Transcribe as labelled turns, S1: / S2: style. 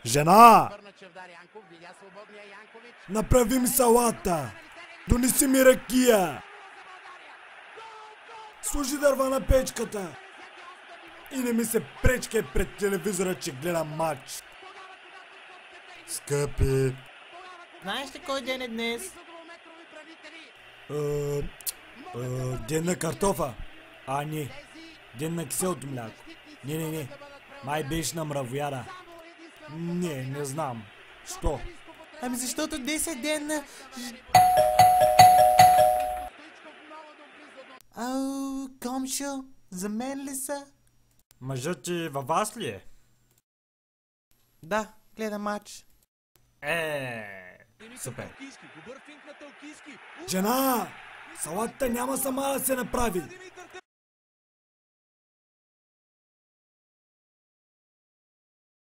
S1: Жена! Направи ми салата! Донеси ми ракия! Сложи дърва на печката! И не ми се пречкай пред телевизора, че гледам матч! Скъпи!
S2: Знаеш ли кой ден е днес?
S1: Ден на картофа. Не. Ден на киселото мляко. Не. Май беше на мравояда. Не знам. Що?
S2: Ами защото днес е ден на... Ау, комшо, за мен ли са?
S1: Мъжът ти във вас ли е?
S2: Да, гледа матч.
S1: Супер. Жена! Салатата няма сама да се направи.